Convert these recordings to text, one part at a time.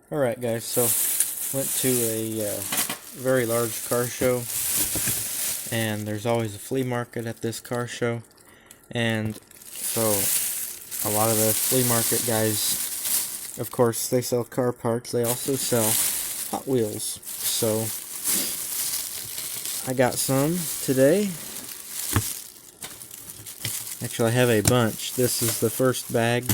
Alright guys, so went to a very large car show, and there's always a flea market at this car show, and so a lot of the flea market guys, of course, they sell car parts. They also sell Hot Wheels, so I got some today. Actually, I have a bunch. This is the first bag.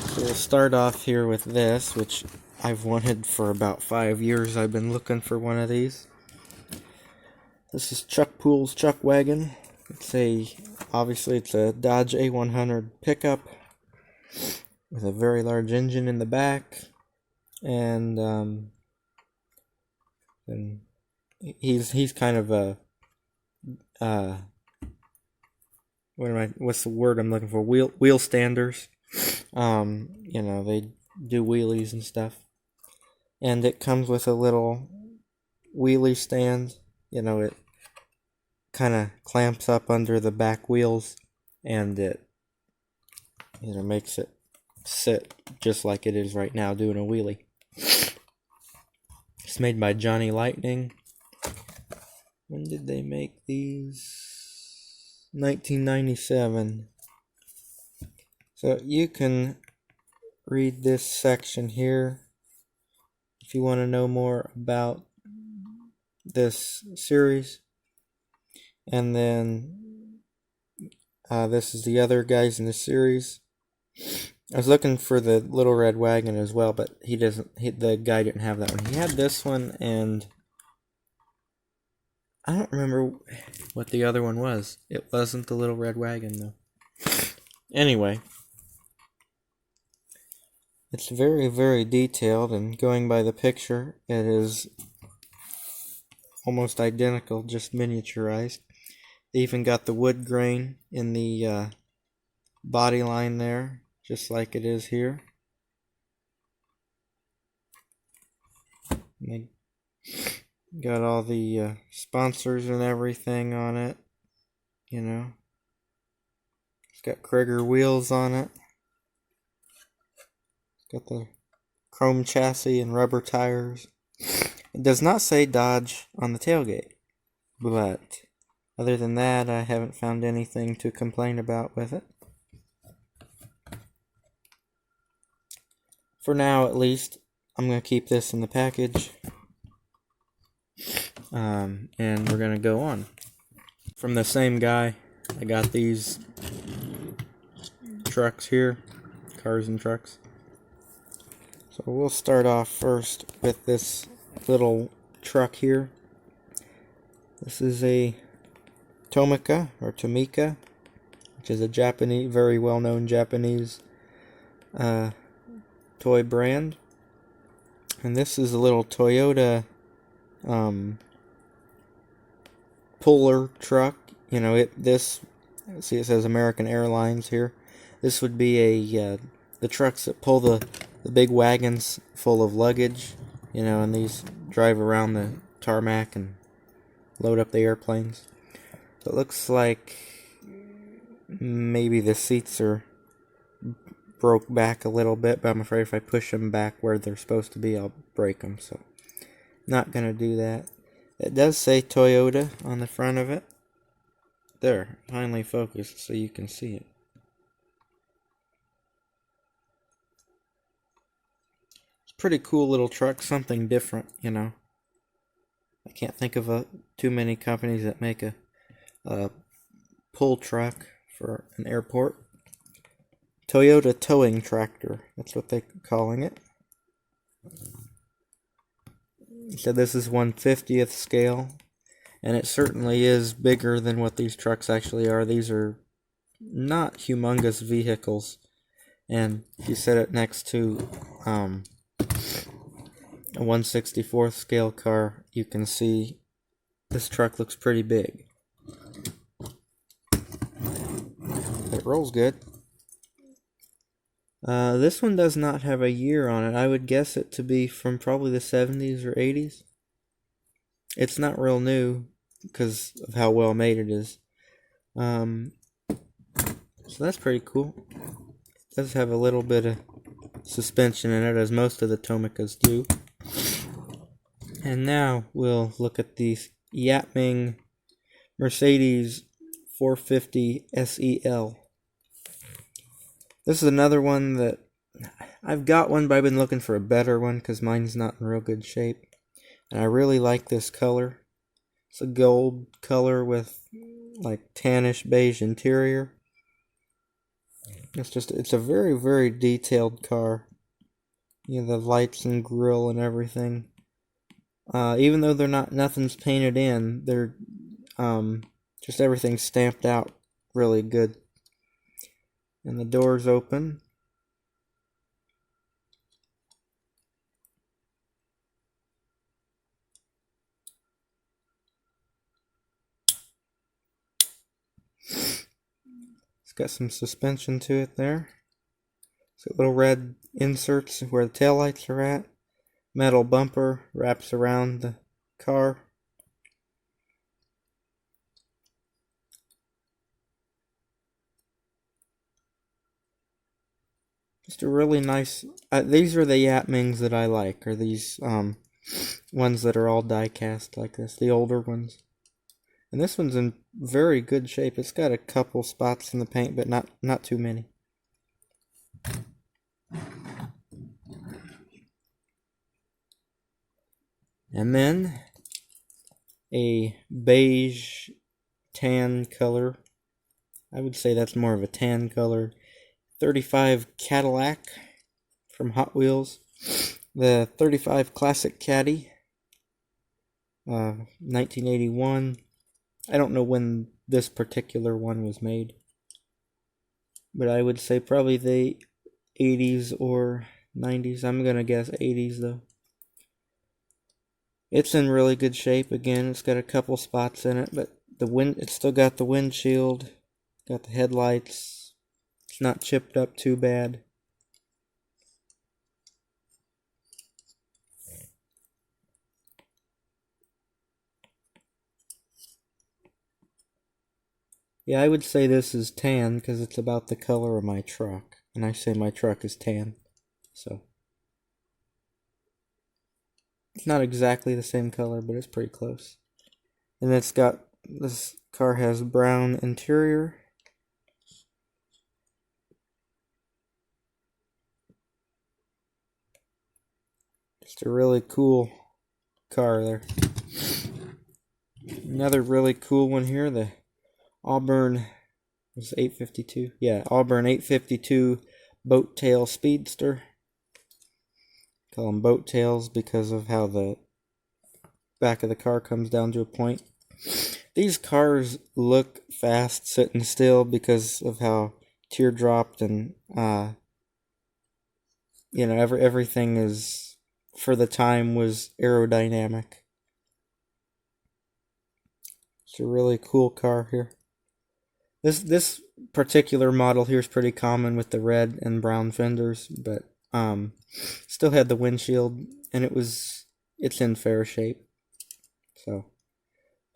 So we'll start off here with this, which I've wanted for about 5 years. I've been looking for one of these. This is Chuck Poole's Chuck Wagon. Obviously it's a Dodge A100 pickup with a very large engine in the back, and he's kind of a what's the word I'm looking for? Wheel standers. You know, they do wheelies and stuff. And it comes with a little wheelie stand. You know, it kind of clamps up under the back wheels, and it, you know, makes it sit just like it is right now doing a wheelie. It's made by Johnny Lightning. When did they make these? 1997. So you can read this section here if you want to know more about this series. And then this is the other guys in the series. I was looking for the Little Red Wagon as well, but the guy didn't have that one. He had this one, and I don't remember what the other one was. It wasn't the Little Red Wagon, though. Anyway, it's very, very detailed, and going by the picture, it is almost identical, just miniaturized. They even got the wood grain in the body line there, just like it is here. And they got all the sponsors and everything on it, you know. It's got Krieger wheels on it. It's got the chrome chassis and rubber tires. It does not say Dodge on the tailgate, but other than that, I haven't found anything to complain about with it. For now, at least, I'm going to keep this in the package. And we're going to go on. From the same guy, I got these trucks here. Cars and trucks. So we'll start off first with this little truck here. This is a Tomica, which is a Japanese, very well-known Japanese toy brand. And this is a little Toyota puller truck. You know, see, it says American Airlines here. This would be the trucks that pull the big wagons full of luggage, you know, and these drive around the tarmac and load up the airplanes. So it looks like maybe the seats are broke back a little bit, but I'm afraid if I push them back where they're supposed to be, I'll break them, so not gonna do that. It does say Toyota on the front of it. There, finally focused so you can see it. Pretty cool little truck, something different, you know. I can't think of too many companies that make a pull truck for an airport. Toyota towing tractor, that's what they're calling it. So this is 1/50th scale, and it certainly is bigger than what these trucks actually are. These are not humongous vehicles, and if you set it next to a 1/64th scale car, you can see this truck looks pretty big. It rolls good. This one does not have a year on it. I would guess it to be from probably the 70s or 80s. It's not real new because of how well made it is. So that's pretty cool. It does have a little bit of suspension in it, as most of the Tomicas do. And now we'll look at the Yapming Mercedes 450 SEL. This is another one that I've got one, but I've been looking for a better one because mine's not in real good shape. And I really like this color. It's a gold color with like tannish beige interior. It's a very, very detailed car. You know, the lights and grille and everything. Even though nothing's painted in, they're just everything's stamped out really good. And the doors open. It's got some suspension to it there. So little red inserts where the taillights are at. Metal bumper wraps around the car. Just a really nice. These are the Yapmings that I like. Are these ones that are all die cast like this? The older ones. And this one's in very good shape. It's got a couple spots in the paint, but not too many. And then a beige tan color. I would say that's more of a tan color. 35 Cadillac from Hot Wheels. The 35 Classic Caddy. 1981. I don't know when this particular one was made, but I would say probably the 80s or 90s. I'm gonna guess 80s though. It's in really good shape. Again, it's got a couple spots in it, but it's still got the windshield, got the headlights. It's not chipped up too bad. Yeah, I would say this is tan because it's about the color of my truck. And I say my truck is tan. So it's not exactly the same color, but it's pretty close. And this car has brown interior. Just a really cool car there. Another really cool one here, the Auburn, was 852? Yeah, Auburn 852 boat tail speedster. Call them boat tails because of how the back of the car comes down to a point. These cars look fast sitting still because of how teardropped and everything is, for the time, was aerodynamic. It's a really cool car here. This particular model here is pretty common with the red and brown fenders, but still had the windshield, and it's in fair shape. So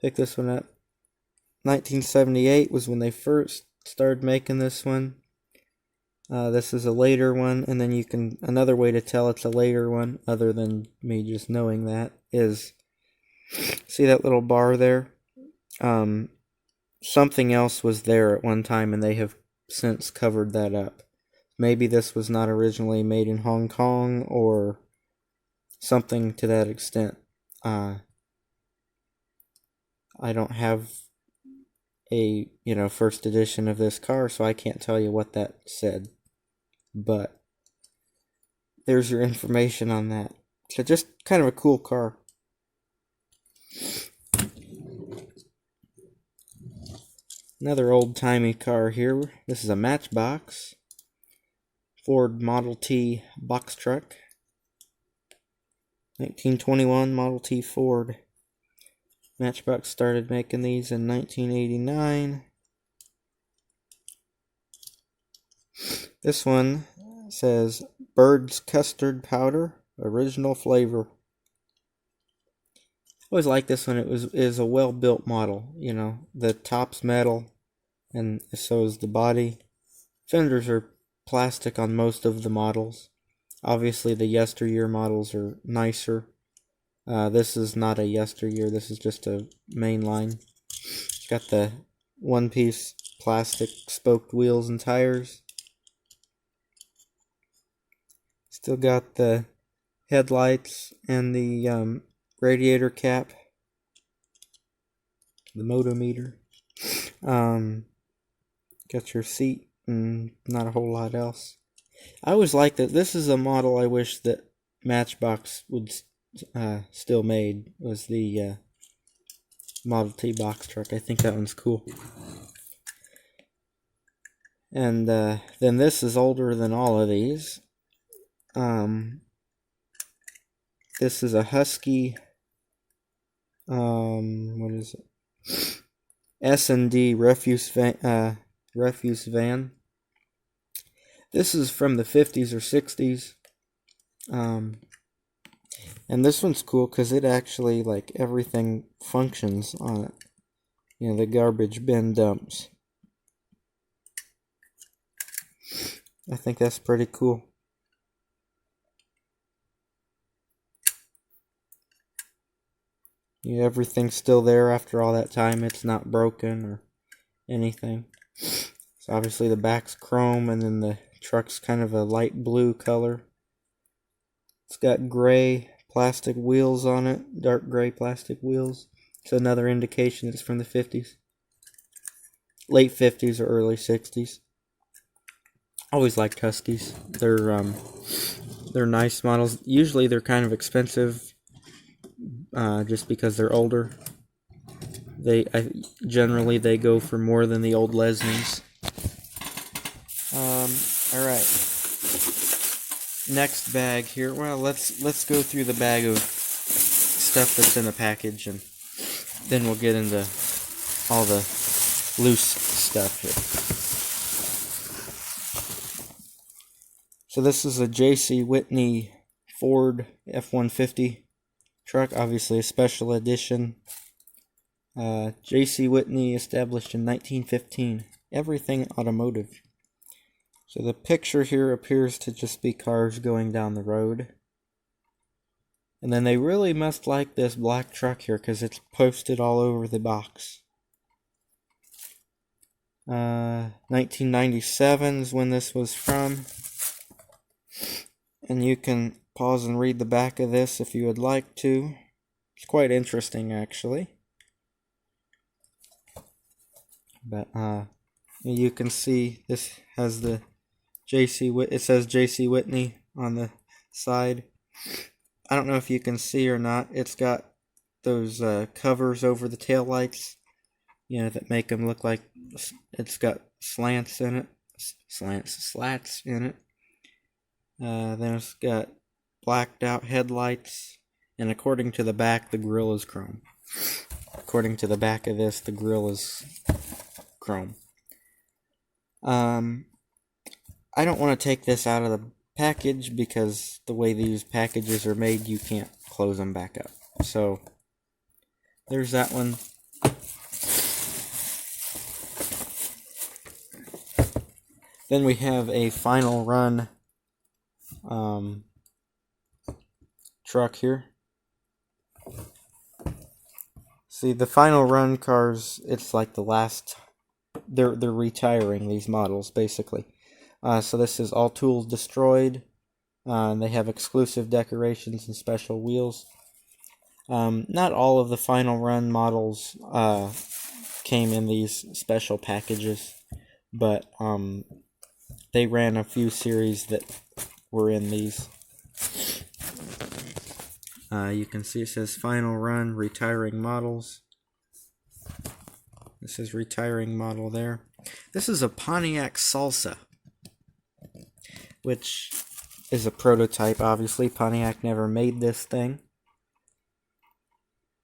pick this one up. 1978 was when they first started making this one. This is a later one, and then another way to tell it's a later one, other than me just knowing that, is, see that little bar there? Something else was there at one time, and they have since covered that up. Maybe this was not originally made in Hong Kong, or something to that extent. I don't have a first edition of this car, so I can't tell you what that said. But there's your information on that. So just kind of a cool car. Another old-timey car here. This is a Matchbox. Ford Model T box truck. 1921 Model T Ford. Matchbox started making these in 1989. This one says Bird's Custard Powder, original flavor. always like this one. Is a well built model. You know, the top's metal, and so is the body. Fenders are plastic on most of the models. Obviously, the yesteryear models are nicer. This is not a yesteryear. This is just a mainline. It's got the one-piece plastic spoked wheels and tires. Still got the headlights and the radiator cap, the motometer. Got your seat and not a whole lot else. I always like that. This is a model I wish that Matchbox would still made, was the Model T box truck. I think that one's cool. And then this is older than all of these. This is a Husky, what is it? S&D refuse van. This is from the 50s or 60s. And this one's cool because it actually, like, everything functions on it. You know, the garbage bin dumps. I think that's pretty cool. Yeah, everything's still there after all that time. It's not broken or anything. So obviously the back's chrome, and then the truck's kind of a light blue color. It's got gray plastic wheels on it, dark gray plastic wheels. It's another indication it's from the 50s. Late 50s or early 60s. Always liked Huskies. They're nice models. Usually they're kind of expensive, just because they're older. Generally they go for more than the old Lesnies. All right. Next bag here. Well, let's go through the bag of stuff that's in the package, and then we'll get into all the loose stuff here. So this is a J.C. Whitney Ford F-150 truck, obviously a special edition. J.C. Whitney, established in 1915. Everything automotive. So the picture here appears to just be cars going down the road. And then they really must like this black truck here because it's posted all over the box. 1997 is when this was from. And you can pause and read the back of this if you would like to. It's quite interesting, actually. But you can see this has the it says J.C. Whitney on the side. I don't know if you can see or not. It's got those covers over the taillights, you know, that make them look like it's got slants in it. Slats in it. Then it's got blacked out headlights, and according to the back, the grille is chrome. According to the back of this, the grille is chrome. I don't want to take this out of the package because the way these packages are made, you can't close them back up. So there's that one. Then we have a final run truck here. See, the final run cars, it's like the last, they're retiring these models basically. So this is all tools destroyed. They have exclusive decorations and special wheels. Not all of the final run models came in these special packages, but they ran a few series that were in these. You can see it says final run, retiring models. This is retiring model there. This is a Pontiac Salsa, which is a prototype, obviously. Pontiac never made this thing,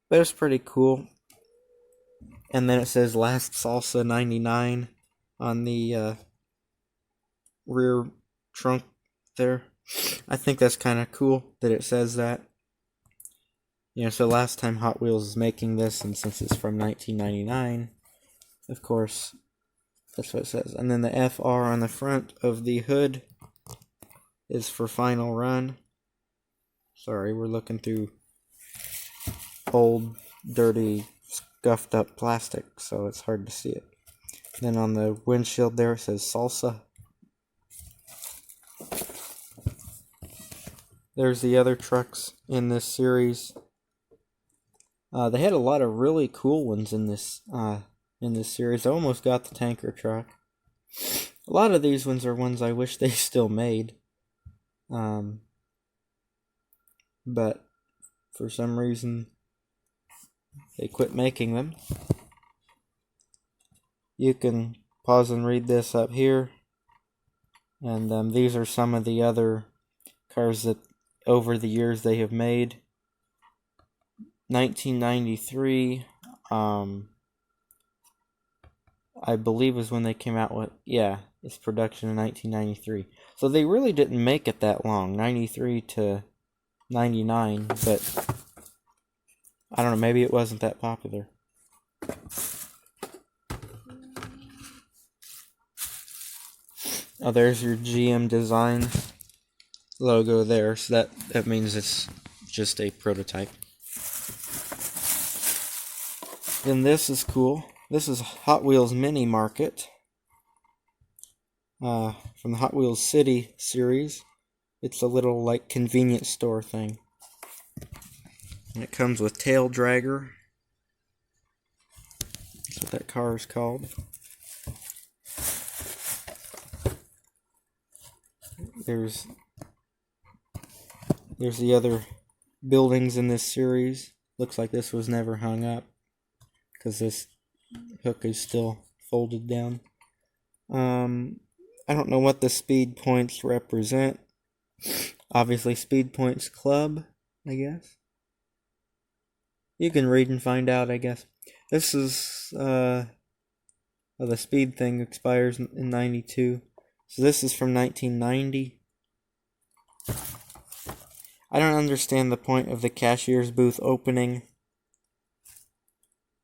but it's pretty cool. And then it says Last Salsa 99 on the rear trunk there. I think that's kind of cool that it says that. So last time Hot Wheels is making this, and since it's from 1999, of course, that's what it says. And then the FR on the front of the hood is for Final Run. Sorry, we're looking through old, dirty, scuffed up plastic, so it's hard to see it. Then on the windshield there it says Salsa. There's the other trucks in this series. They had a lot of really cool ones in this series. I almost got the tanker truck. A lot of these ones are ones I wish they still made. But for some reason they quit making them. You can pause and read this up here. And these are some of the other cars that over the years they have made. 1993, I believe was when they came out with, it's production in 1993. So they really didn't make it that long, 93 to 99, but I don't know, maybe it wasn't that popular. Oh, there's your GM design logo there, so that means it's just a prototype. Then this is cool. This is Hot Wheels Mini Market from the Hot Wheels City series. It's a little like convenience store thing. And it comes with tail dragger. That's what that car is called. There's the other buildings in this series. Looks like this was never hung up because this hook is still folded down. I don't know what the speed points represent. Obviously Speed Points Club, I guess. You can read and find out, I guess. This is the speed thing expires in 92. So this is from 1990. I don't understand the point of the cashier's booth opening.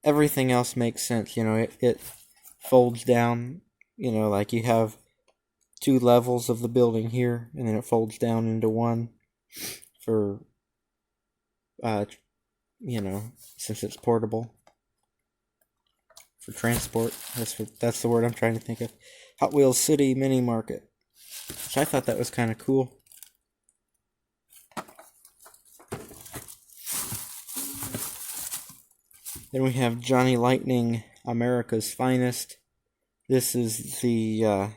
Everything else makes sense, it folds down, like you have 2 levels of the building here, and then it folds down into one for, since it's portable, for transport. That's the word I'm trying to think of. Hot Wheels City Mini Market. So I thought that was kind of cool. Then we have Johnny Lightning, America's Finest. This is the,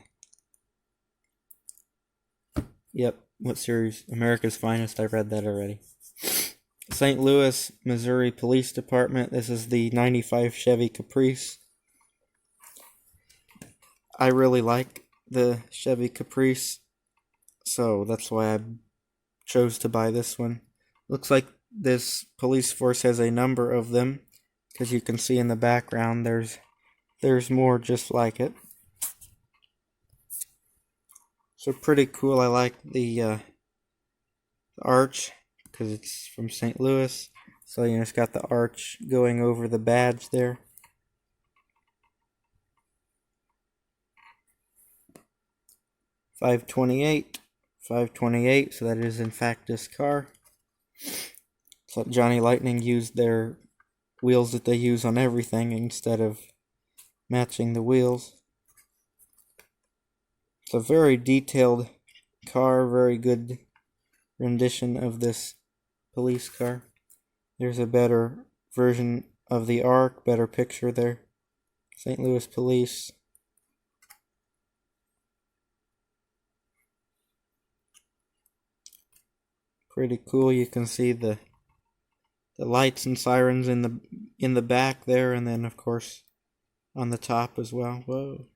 what series? America's Finest, I read that already. St. Louis, Missouri Police Department. This is the 95 Chevy Caprice. I really like the Chevy Caprice, so that's why I chose to buy this one. Looks like this police force has a number of them, because you can see in the background there's more just like it. So pretty cool. I like the arch because it's from St. Louis. So it's got the arch going over the badge there. $528. So that is in fact this car. So Johnny Lightning used their wheels that they use on everything instead of matching the wheels. It's a very detailed car, very good rendition of this police car. There's a better version of the arc, better picture there. St. Louis Police. Pretty cool. You can see the lights and sirens in the back there, and then of course on the top as well. Whoa.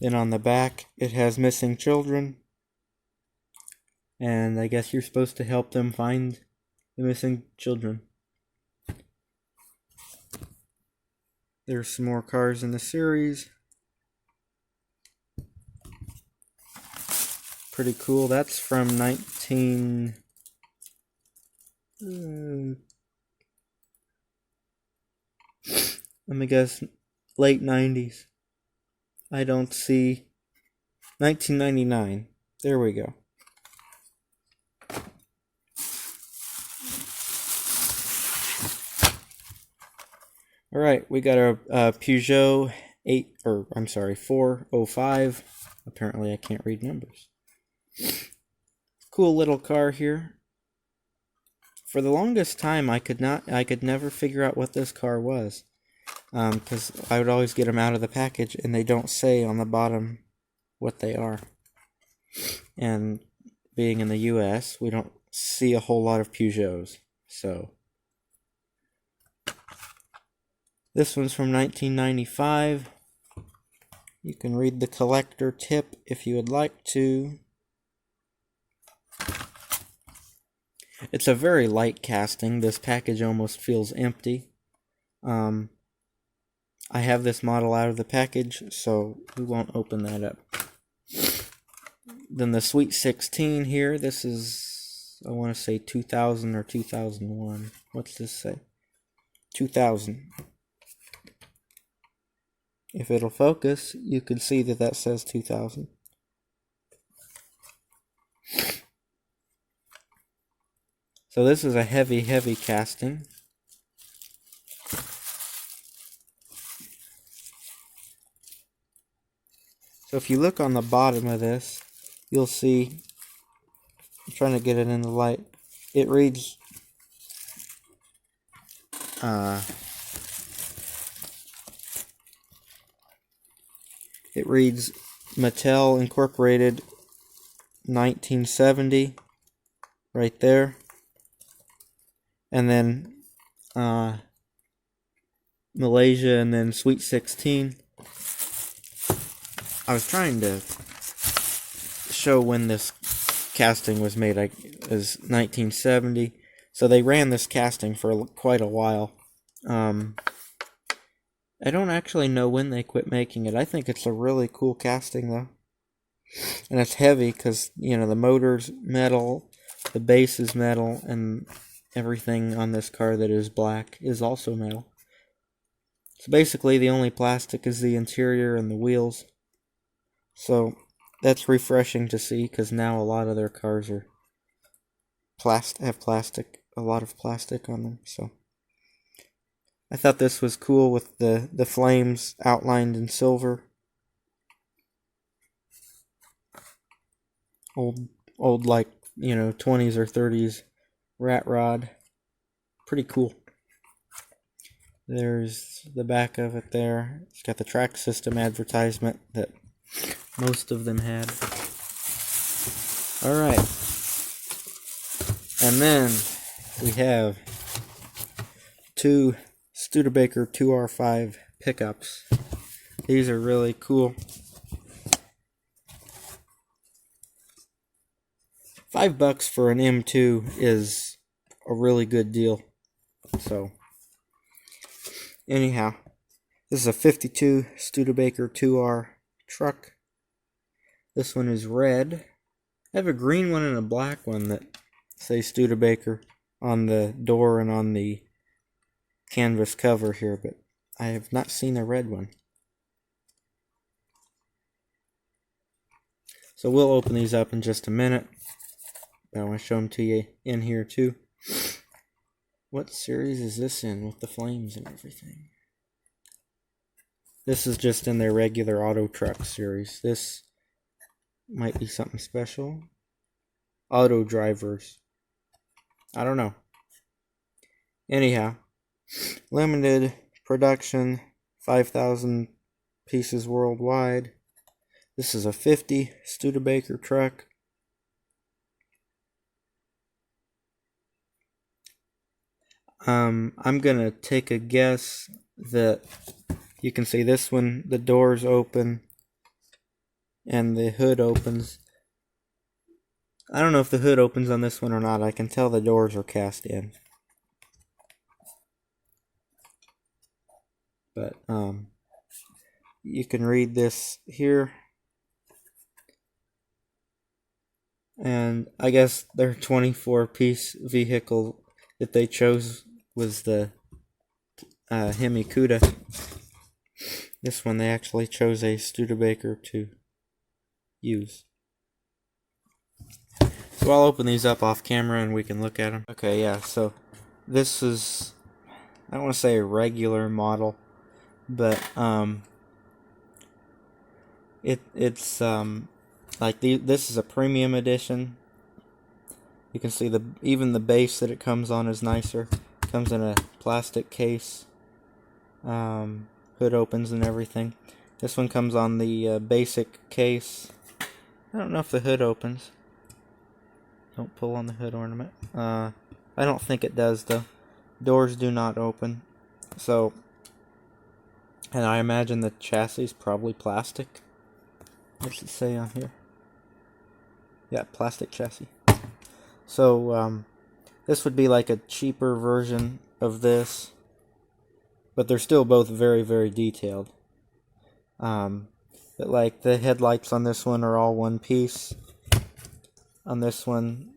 Then on the back it has missing children, and I guess you're supposed to help them find the missing children. There's some more cars in the series. pretty cool. That's from 19... let me guess, late 90s. I don't see... 1999. There we go. Alright, we got a Peugeot 405. Apparently I can't read numbers. Cool little car here. For the longest time I could never figure out what this car was. Because I would always get them out of the package and they don't say on the bottom what they are. And being in the US, we don't see a whole lot of Peugeots. So this one's from 1995. You can read the collector tip if you would like to. It's a very light casting. This package almost feels empty. I have this model out of the package, so we won't open that up. Then the Sweet 16 here. This is, I want to say 2000 or 2001. What's this say? 2000. If it'll focus, you can see that that says 2000. So this is a heavy, heavy casting. So if you look on the bottom of this, you'll see, I'm trying to get it in the light, it reads Mattel Incorporated 1970 right there. And then Malaysia, and then Sweet 16. I was trying to show when this casting was made. It was 1970. So they ran this casting for quite a while. I don't actually know when they quit making it. I think it's a really cool casting though. And it's heavy because, you know, the motor's metal, the base is metal, and everything on this car that is black is also metal. So basically the only plastic is the interior and the wheels. So that's refreshing to see because now a lot of their cars are have plastic, a lot of plastic on them. So I thought this was cool with the flames outlined in silver. Old like, you know, 20s or 30s rat rod. Pretty cool. There's the back of it there. It's got the track system advertisement that most of them had. Alright. And then we have two Studebaker 2R5 pickups. These are really cool. $5 for an M2 is a really good deal. So, anyhow, this is a 52 Studebaker 2R truck. This one is red. I have a green one and a black one that say Studebaker on the door and on the canvas cover here, but I have not seen a red one. So we'll open these up in just a minute. I want to show them to you in here too. What series is this in with the flames and everything? This is just in their regular auto truck series. This might be something special. Auto drivers. I don't know. Anyhow, limited production, 5,000 pieces worldwide. This is a 50 Studebaker truck. I'm gonna take a guess that you can see this one, the doors open and the hood opens. I don't know if the hood opens on this one or not. I can tell the doors are cast in. But you can read this here. And I guess their 24-piece vehicle that they chose was the Hemi Cuda. This one they actually chose a Studebaker to use. So I'll open these up off camera and we can look at them. Okay, yeah, so this is, I don't want to say a regular model, but it's like this is a premium edition. You can see even the base that it comes on is nicer. It comes in a plastic case. Hood opens and everything. This one comes on the basic case. I don't know if the hood opens. Don't pull on the hood ornament. I don't think it does though. Doors do not open. So, and I imagine the chassis is probably plastic. What's it say on here? Yeah, plastic chassis. So, this would be like a cheaper version of this, but they're still both very, very detailed. But like the headlights on this one are all one piece. On this one,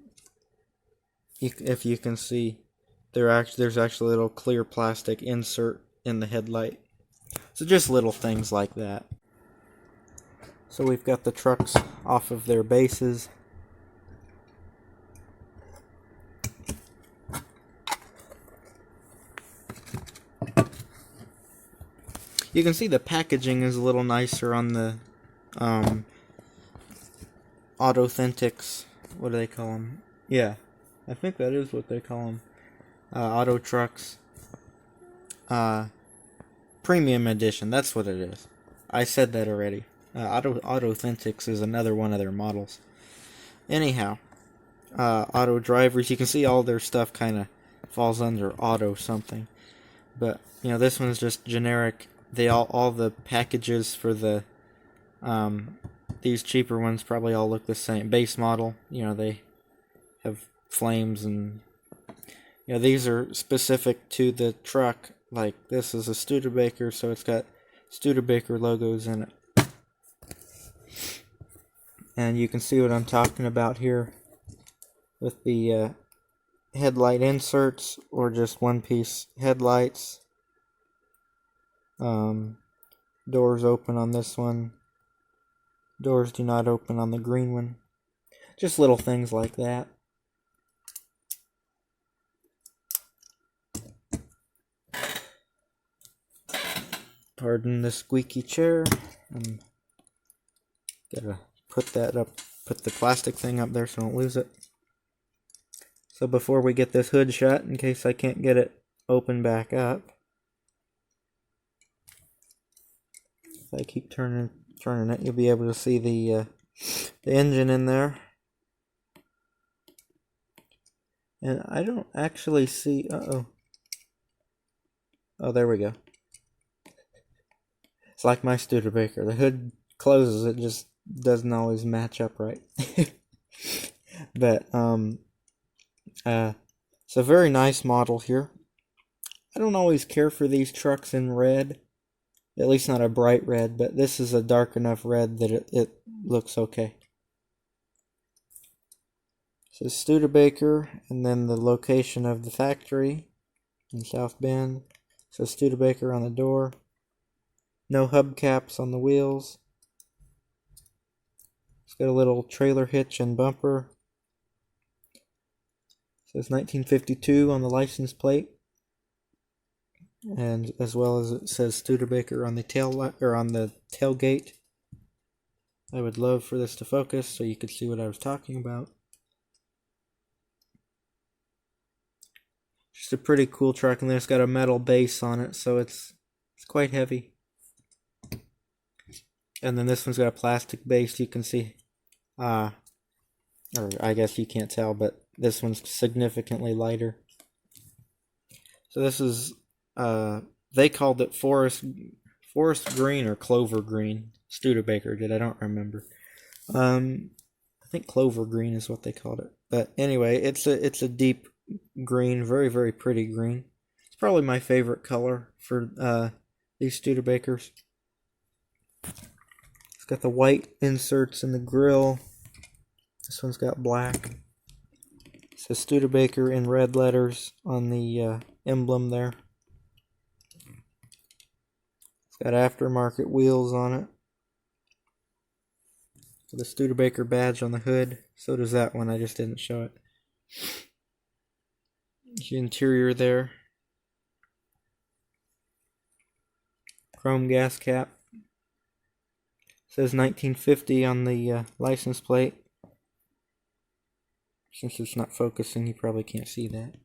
if you can see, there's actually a little clear plastic insert in the headlight. So just little things like that. So we've got the trucks off of their bases. You can see the packaging is a little nicer on the Authentics. What do they call them? Yeah, I think that is what they call them. Auto Trucks. Premium Edition, that's what it is. I said that already. Authentics is another one of their models. Anyhow, Auto Drivers, you can see all their stuff kind of falls under Auto something. But, you know, this one's just generic. They all the packages for the these cheaper ones probably all look the same. Base model, you know, they have flames and, you know, these are specific to the truck. Like this is a Studebaker, so it's got Studebaker logos in it. And you can see what I'm talking about here with the headlight inserts or just one-piece headlights. Doors open on this one. Doors do not open on the green one. Just little things like that. Pardon the squeaky chair. I'm gotta put that up, put the plastic thing up there so I don't lose it. So before we get this hood shut, in case I can't get it open back up, if I keep turning it, you'll be able to see the engine in there. And I don't actually see, oh, there we go. It's like my Studebaker. The hood closes, it just doesn't always match up right. But, it's a very nice model here. I don't always care for these trucks in red. At least not a bright red, but this is a dark enough red that it looks okay. So Studebaker, and then the location of the factory in South Bend. So Studebaker on the door. No hubcaps on the wheels. It's got a little trailer hitch and bumper. It says 1952 on the license plate. And as well as it says Studebaker on the tailgate. I would love for this to focus so you could see what I was talking about. Just a pretty cool truck, and then it's got a metal base on it, so it's quite heavy. And then this one's got a plastic base. You can see, or I guess you can't tell, but this one's significantly lighter. So this is, they called it forest green or clover green. Studebaker did, I don't remember. I think clover green is what they called it. But anyway, it's a deep green, very, very pretty green. It's probably my favorite color for these Studebakers. It's got the white inserts in the grill, This one's got black. It says Studebaker in red letters on the emblem there. It's got aftermarket wheels on it. The Studebaker badge on the hood. So does that one, I just didn't show it. The interior there. Chrome gas cap. Says 1950 on the license plate. Since it's not focusing, you probably can't see that.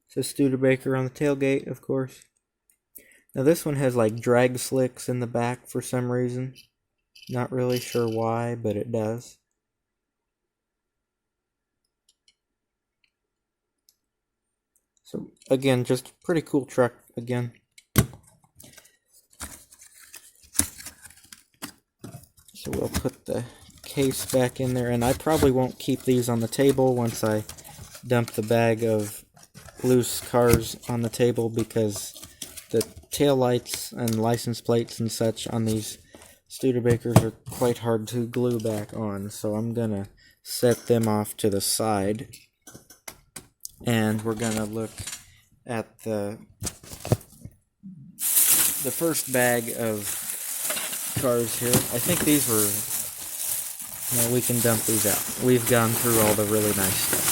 Says Studebaker on the tailgate, of course. Now this one has like drag slicks in the back for some reason. Not really sure why, but it does. So again, just pretty cool truck again. So we'll put the case back in there, and I probably won't keep these on the table once I dump the bag of loose cars on the table, because the tail lights and license plates and such on these Studebakers are quite hard to glue back on. So I'm gonna set them off to the side, and we're gonna look at the first bag of cars here. I think these were, we can dump these out. We've gone through all the really nice stuff.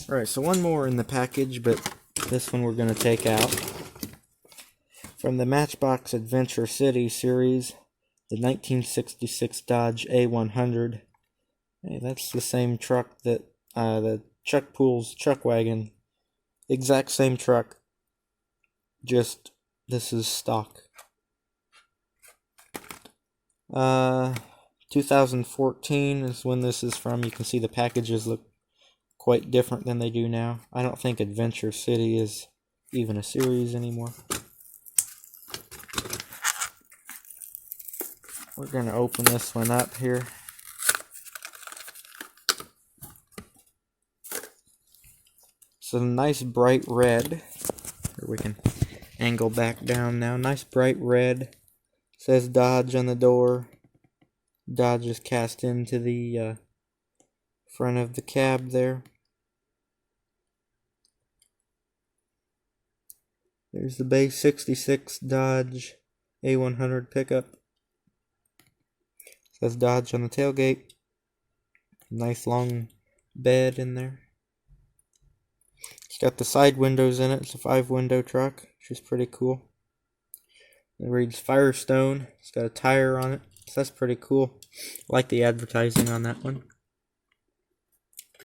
Alright, so one more in the package, but this one we're going to take out. From the Matchbox Adventure City series, the 1966 Dodge A100. Hey, that's the same truck that the Chuck Pool's Chuck Wagon. Exact same truck, just this is stock. 2014 is when this is from. You can see the packages look quite different than they do now. I don't think Adventure City is even a series anymore. We're going to open this one up here. It's a nice bright red. Here, we can angle back down now. Nice bright red. It says Dodge on the door. Dodge is cast into the front of the cab there. There's the base 66 Dodge A100 pickup. It says Dodge on the tailgate. Nice long bed in there. It's got the side windows in it. It's a 5-window truck, which is pretty cool. It reads Firestone. It's got a tire on it, so that's pretty cool. I like the advertising on that one.